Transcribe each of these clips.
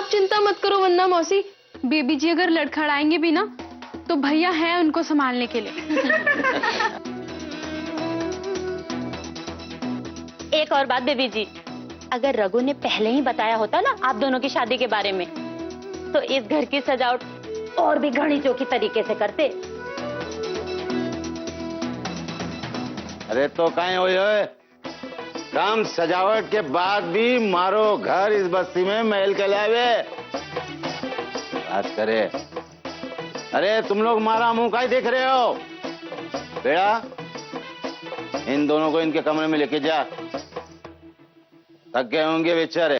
आप चिंता मत करो वंदना मौसी, बेबी जी अगर लड़खड़ाएंगे भी ना तो भैया हैं उनको संभालने के लिए। एक और बात बेबी जी, अगर रघु ने पहले ही बताया होता ना आप दोनों की शादी के बारे में, तो इस घर की सजावट और भी घनी चौखी तरीके से करते। अरे तो कहीं हुई है काम सजावट के बाद भी मारो घर इस बस्ती में महल के लावे बात करे। अरे तुम लोग मारा मुंह का ही देख रहे हो? बेड़ा इन दोनों को इनके कमरे में लेके जा, थक गए होंगे बेचारे।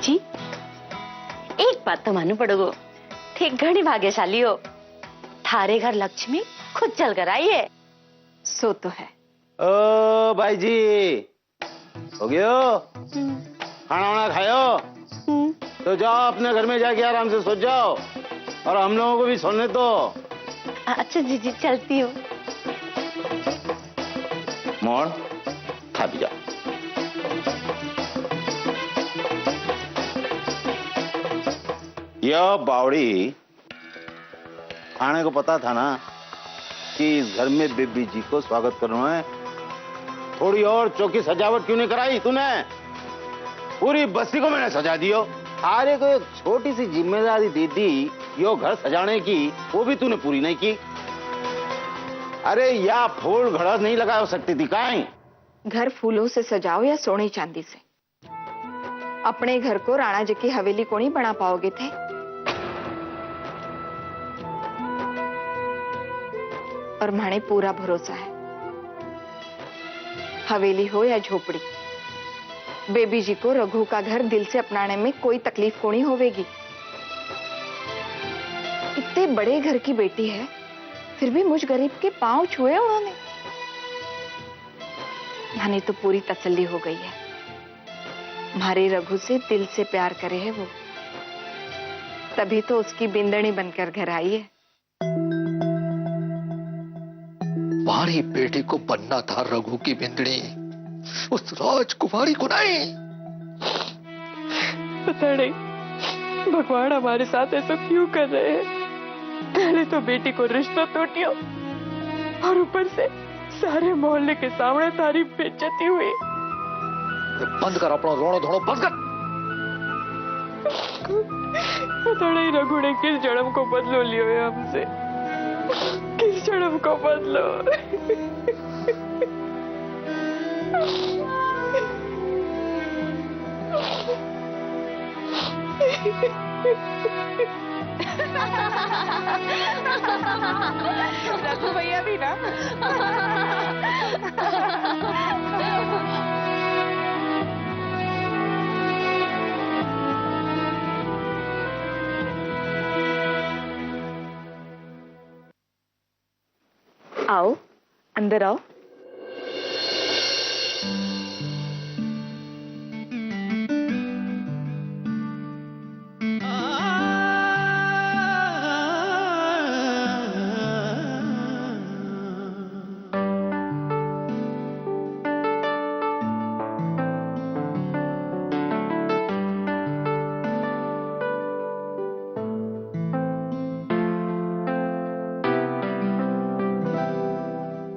जी एक बात तो मानू पड़ोगो, थे घनी भाग्यशाली हो, थारे घर लक्ष्मी खुद चल कर आई है। सो तो है। ओ भाई जी हो गयो? खाना वाना खायो? तो जाओ अपने घर में जाके आराम से सो जाओ और हम लोगों को भी सोने दो। अच्छा जी जी चलती हूँ। मोहन खा भी जाओ। यह बावड़ी खाने को पता था ना कि इस घर में बेबी जी को स्वागत करना है, थोड़ी और चौकी सजावट क्यों नहीं कराई तूने? पूरी बस्ती को मैंने सजा दियो। अरे को एक छोटी सी जिम्मेदारी दी थी यो घर सजाने की, वो भी तूने पूरी नहीं की। अरे या फूल घड़ा नहीं लगा सकती थी काई? घर फूलों से सजाओ या सोने चांदी से, अपने घर को राणा जी की हवेली को नहीं बना पाओगे थे। और माने पूरा भरोसा है, हवेली हो या झोपड़ी, बेबी जी को रघु का घर दिल से अपनाने में कोई तकलीफ को नहीं होवेगी। इतने बड़े घर की बेटी है, फिर भी मुझ गरीब के पांव छुए उन्होंने। माने तो पूरी तसल्ली हो गई है, हमारे रघु से दिल से प्यार करे है वो, तभी तो उसकी बिंदनी बनकर घर आई है। तुम्हारी बेटी को बनना था रघु की बिंदनी, उस राजकुमारी को नहीं। पता नहीं भगवान हमारे साथ ऐसा क्यों कर रहे हैं। पहले तो बेटी को रिश्ता टूटियो और ऊपर से सारे मोहल्ले के सामने तारी बेइज्जती हुई। बंद कर अपना रोना धोना बंद कर। पता नहीं रघु ने किस जन्म को बदलो लियो है हमसे, किस जन्म को बदलो। रघु भैया भी ना। आओ अंदर आओ।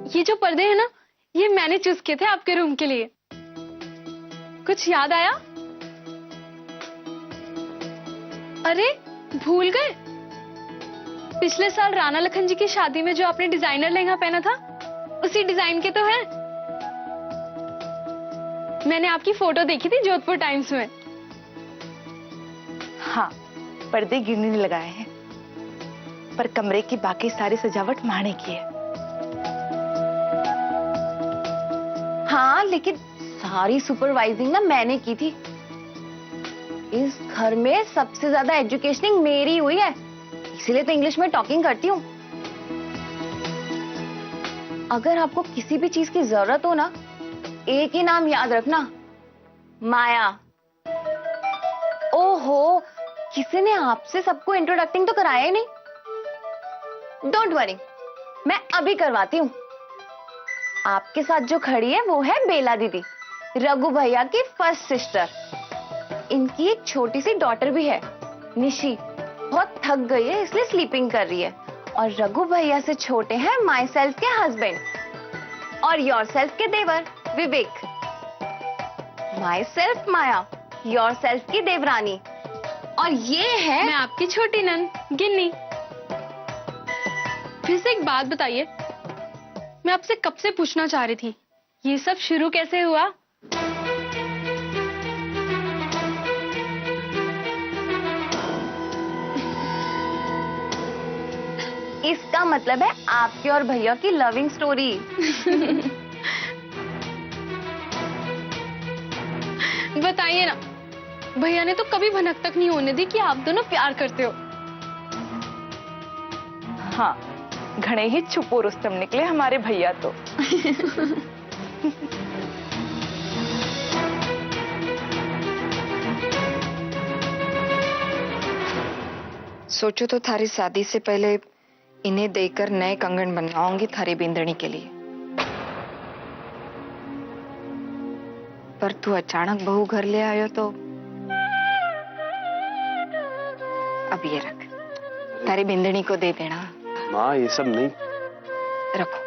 ये जो पर्दे हैं ना, ये मैंने चूज किए थे आपके रूम के लिए। कुछ याद आया? अरे भूल गए? पिछले साल राणा लखन जी की शादी में जो आपने डिजाइनर लहंगा पहना था, उसी डिजाइन के तो है। मैंने आपकी फोटो देखी थी जोधपुर टाइम्स में। हाँ, पर्दे गिरने नहीं लगाए हैं, पर कमरे की बाकी सारी सजावट माने की है। हाँ, लेकिन सारी सुपरवाइजिंग ना मैंने की थी। इस घर में सबसे ज्यादा एजुकेशनिंग मेरी हुई है, इसीलिए तो इंग्लिश में टॉकिंग करती हूँ। अगर आपको किसी भी चीज की जरूरत हो ना, एक ही नाम याद रखना, माया। ओहो, किसी ने आपसे सबको इंट्रोडक्टिंग तो कराया ही नहीं। डोंट वरी, मैं अभी करवाती हूँ। आपके साथ जो खड़ी है वो है बेला दीदी, रघु भैया की फर्स्ट सिस्टर। इनकी एक छोटी सी डॉटर भी है, निशी। बहुत थक गई है इसलिए स्लीपिंग कर रही है। और रघु भैया से छोटे हैं माई सेल्फ के हस्बैंड और योर सेल्फ के देवर Vivek. Myself Maya, yourself की देवरानी, और ये है मैं आपकी छोटी नन गिन्नी। फिर से एक बात बताइए, मैं आपसे कब से पूछना चाह रही थी, ये सब शुरू कैसे हुआ? इसका मतलब है आपके और भैया की लविंग स्टोरी। बताइए ना, भैया ने तो कभी भनक तक नहीं होने दी कि आप दोनों प्यार करते हो। हाँ, घणे ही छुपो रुस्तम निकले हमारे भैया तो। सोचो तो थारी शादी से पहले इन्हें देकर नए कंगन बनवाऊंगी थारी बिंदनी के लिए, पर तू अचानक बहू घर ले आयो तो अब ये रख, थारी बिंदनी को दे देना। माँ ये सब नहीं। रखो,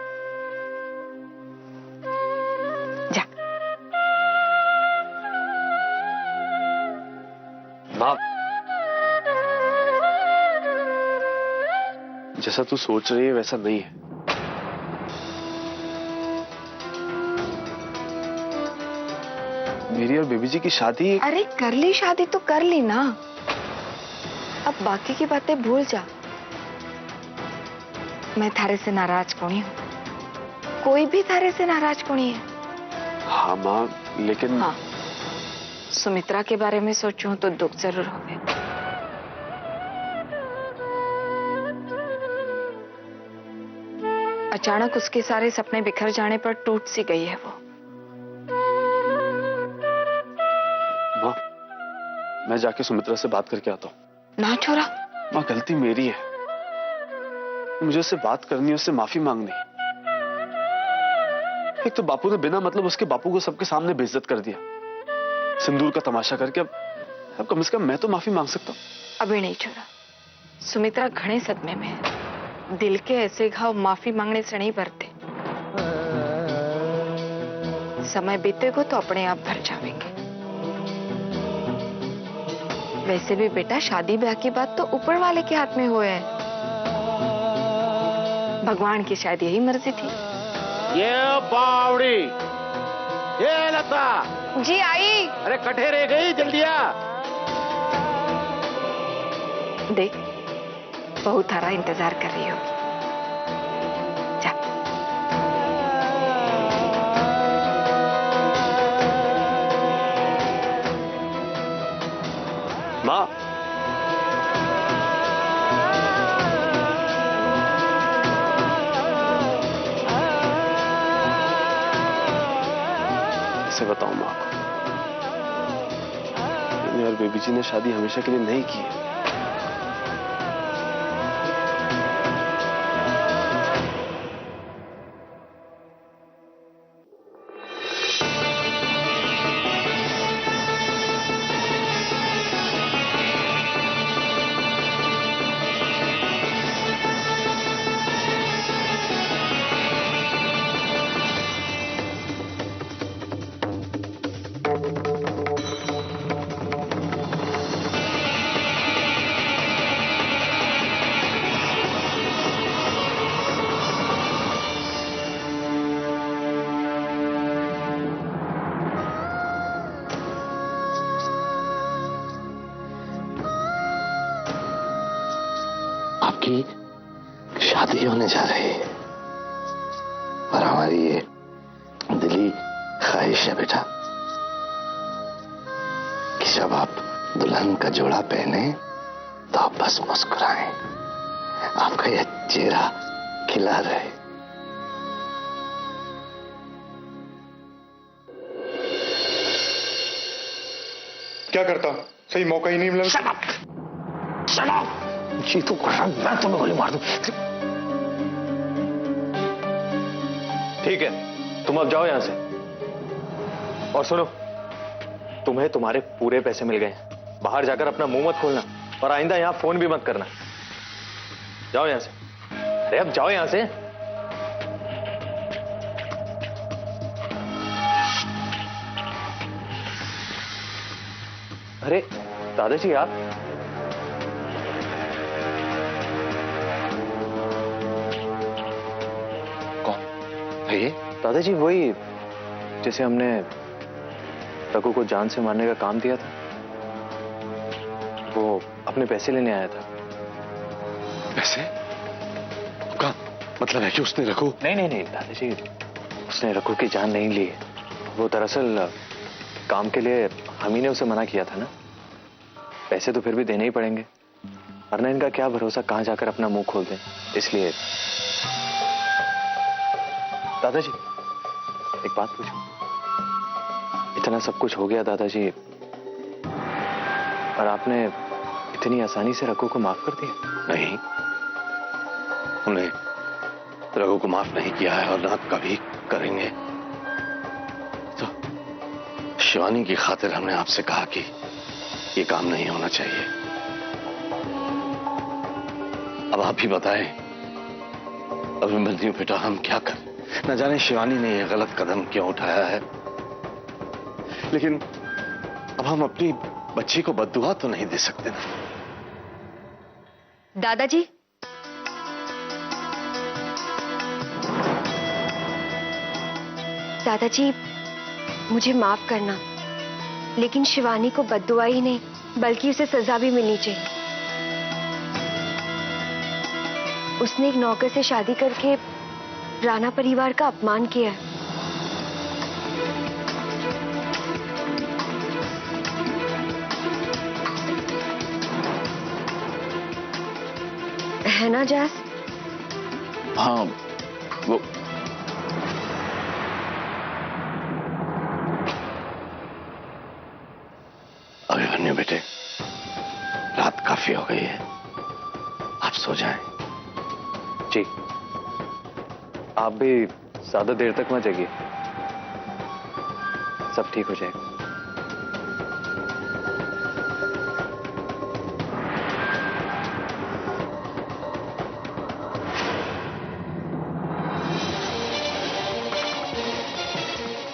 जा। माँ जैसा तू सोच रही है वैसा नहीं है। मेरी और बेबी जी की शादी। अरे कर ली शादी तो कर ली ना, अब बाकी की बातें भूल जा। मैं थारे से नाराज कौन हूँ? कोई भी थारे से नाराज कौन है? हाँ माँ, लेकिन हाँ, सुमित्रा के बारे में सोचूं तो दुख जरूर हो गया। अचानक उसके सारे सपने बिखर जाने पर टूट सी गई है वो। माँ मैं जाके सुमित्रा से बात करके आता हूँ। ना छोरा। माँ गलती मेरी है, मुझे उससे बात करनी, उससे माफी मांगनी। एक तो बापू ने बिना मतलब उसके बापू को सबके सामने बेइज्जत कर दिया, सिंदूर का तमाशा करके। अब कम से कम मैं तो माफी मांग सकता हूँ। अभी नहीं छोरा, सुमित्रा घने सदमे में है। दिल के ऐसे घाव माफी मांगने से नहीं भरते, समय बीतेगा तो अपने आप भर जाएंगे। वैसे भी बेटा, शादी ब्याह की बात तो ऊपर वाले के हाथ में हुए है। भगवान की शायद यही मर्जी थी। ये पावड़ी, ये लता। जी आई। अरे कठे रह गई, जल्दी आ। देख, बहुत थारा इंतजार कर रही होगी। जा। माँ कैसे बताऊं माँ को, मैंने और बेबी जी ने शादी हमेशा के लिए नहीं की है। आपकी शादी होने जा रही है और हमारी ये दिली ख्वाहिश है बेटा कि जब आप दुल्हन का जोड़ा पहने तो आप बस मुस्कुराएं, आपका यह चेहरा खिला रहे। क्या करता, सही मौका ही नहीं मिला। चलो जी तो कर रहा हूं, मैं तुम्हें गोली मार दूं। ठीक है, तुम अब जाओ यहां से। और सुनो, तुम्हें तुम्हारे पूरे पैसे मिल गए। बाहर जाकर अपना मुंह मत खोलना और आइंदा यहां फोन भी मत करना। जाओ यहां से। अरे अब जाओ यहां से। अरे दादाजी आप? कौन है ये? दादाजी वही जिसे हमने रघु को जान से मारने का काम दिया था, वो अपने पैसे लेने आया था। पैसे? आपका मतलब है कि उसने रघु? नहीं नहीं नहीं दादाजी, उसने रघु की जान नहीं ली है। वो दरअसल काम के लिए हम ही ने उसे मना किया था ना। पैसे तो फिर भी देने ही पड़ेंगे, वरना इनका क्या भरोसा कहां जाकर अपना मुंह खोल दें। इसलिए दादाजी एक बात पूछूं? इतना सब कुछ हो गया दादाजी, और आपने इतनी आसानी से रघु को माफ कर दिया? नहीं, हमने रघु को माफ नहीं किया है और ना कभी करेंगे। तो शिवानी की खातिर हमने आपसे कहा कि ये काम नहीं होना चाहिए। अब आप ही बताएं, अभिमन्यु बेटा हम क्या करें? न जाने शिवानी ने यह गलत कदम क्यों उठाया है, लेकिन अब हम अपनी बच्ची को बद्दुआ तो नहीं दे सकते ना। दादाजी, दादाजी मुझे माफ करना, लेकिन शिवानी को बद्दुआ ही नहीं बल्कि उसे सजा भी मिलनी चाहिए। उसने एक नौकर से शादी करके राणा परिवार का अपमान किया है ना जैस? हाँ, वो अभिमन्यु बेटे, रात काफी हो गई है, आप सो जाएं। जी, आप भी ज्यादा देर तक मत जगिए, सब ठीक हो जाएगा।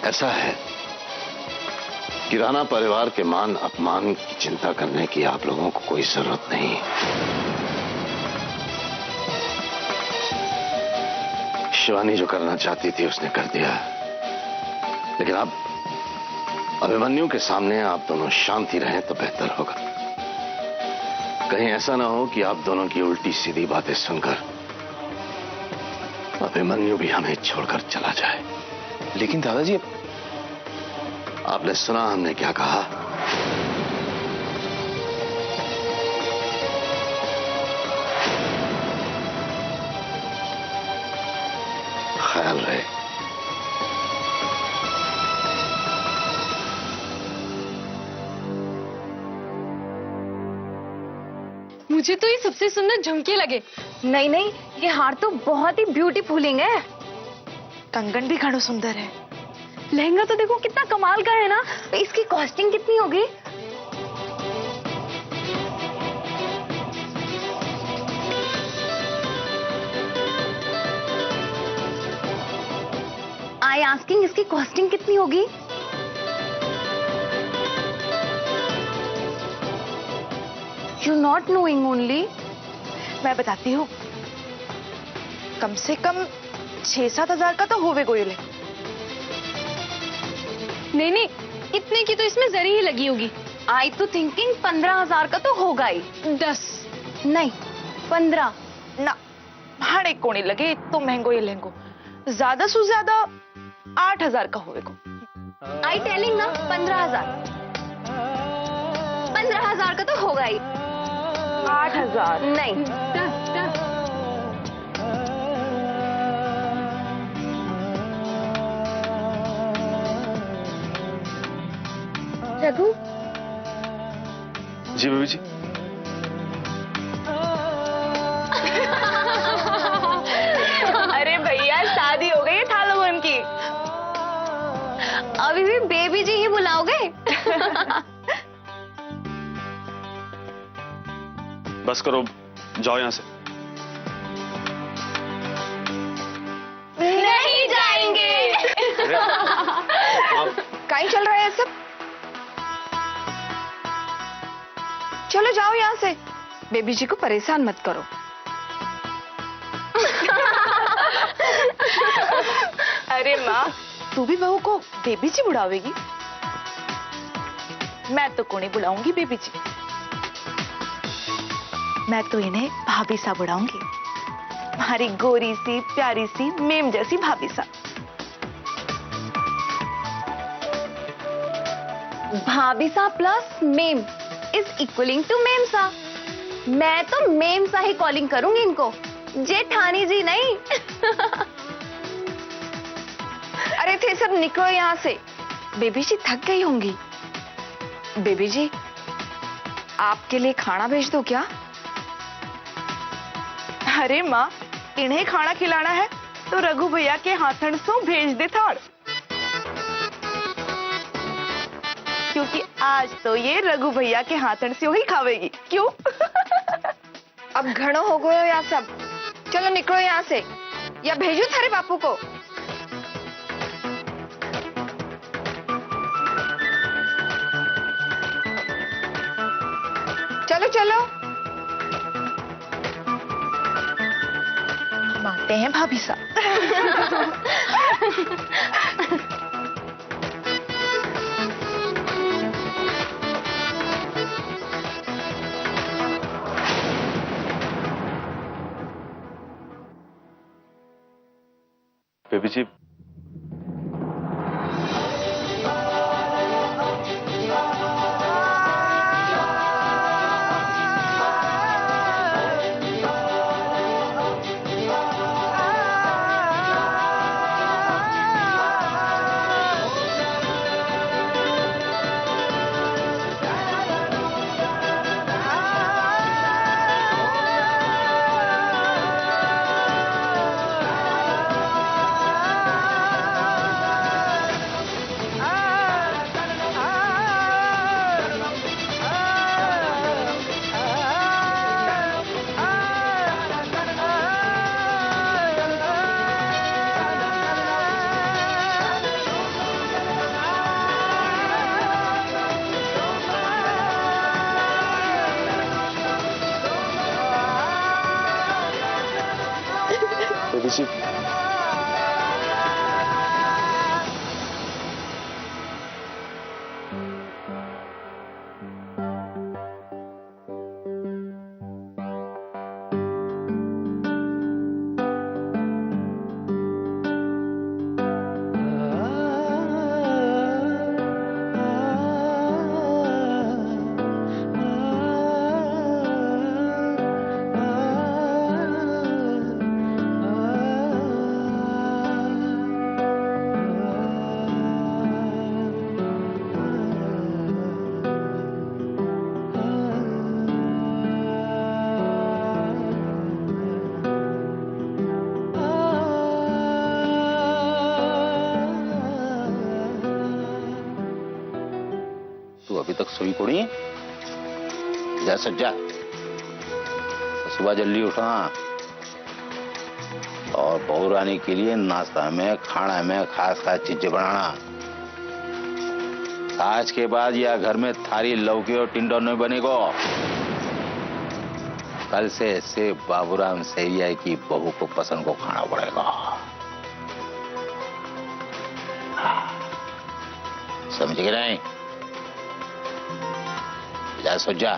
ऐसा है कि राणा परिवार के मान अपमान की चिंता करने की आप लोगों को कोई जरूरत नहीं। शिवानी जो करना चाहती थी उसने कर दिया, लेकिन अब अभिमन्यु के सामने आप दोनों शांति रहें तो बेहतर होगा। कहीं ऐसा ना हो कि आप दोनों की उल्टी सीधी बातें सुनकर अभिमन्यु भी हमें छोड़कर चला जाए। लेकिन दादाजी, आपने सुना हमने क्या कहा? ख्याल रहे। मुझे तो ये सबसे सुंदर झुमके लगे। नहीं नहीं, ये हार तो बहुत ही ब्यूटीफुलिंग है। कंगन भी घणो सुंदर है। लहंगा तो देखो कितना कमाल का है ना। इसकी कॉस्टिंग कितनी होगी? आई आस्किंग, इसकी कॉस्टिंग कितनी होगी? You not knowing only? मैं बताती हूँ, कम से कम 6-7 हजार का तो होवे गोयले। नहीं नहीं, इतने की तो इसमें जरी ही लगी होगी। आई तो थिंकिंग 15,000 का तो होगा ही। 10 नहीं, 15। ना हाड़े कोनी लगे, इतो महंगो ये लहंगो। ज्यादा से ज्यादा 8,000 का होवे को। आई टेलिंग ना 15,000। 15,000 का तो होगा ही। 8,000 नहीं। रघु, जी बेबी जी। अभी भी बेबी जी ही बुलाओगे? बस करो, जाओ यहाँ से। नहीं जाएंगे। कहीं चल रहा है सब? चलो जाओ यहाँ से, बेबी जी को परेशान मत करो। अरे माँ, तू भी बहू को बेबी जी बुलावेगी? मैं तो को नहीं बुलाऊंगी बेबी जी, मैं तो इन्हें भाभी सा बुलाऊंगी। हमारी गोरी सी प्यारी सी मेम जैसी भाभी सा। भाभी सा प्लस मेम इज इक्वलिंग टू मेम सा। मैं तो मेम सा ही कॉलिंग करूंगी इनको, जेठानी जी नहीं। अरे थे सब निकलो यहाँ से, बेबी जी थक गई होंगी। बेबी जी, आपके लिए खाना भेज दो क्या? अरे माँ, इन्हें खाना खिलाना है तो रघु भैया के हाथन सो भेज दे थाड़, क्योंकि आज तो ये रघु भैया के हाथन से ही खावेगी। क्यों? अब घणो हो गयो या सब, चलो निकलो यहाँ से, या भेजो थारे बापू को। चलो चलो। हम आते हैं भाभी सा। बेबी जी, बेबी जी, अभी तक सोई कोड़ी? जा सज्जा, सुबह जल्दी उठना और बहू रानी के लिए नाश्ता में खाना में खास खास चीजें बनाना। आज के बाद यह घर में थारी लौकी और टिंडो नहीं बनेगा। कल से सिर्फ बाबूराम सैया की बहू को पसंद को खाना पड़ेगा। समझ गए नहीं? जा सो जा।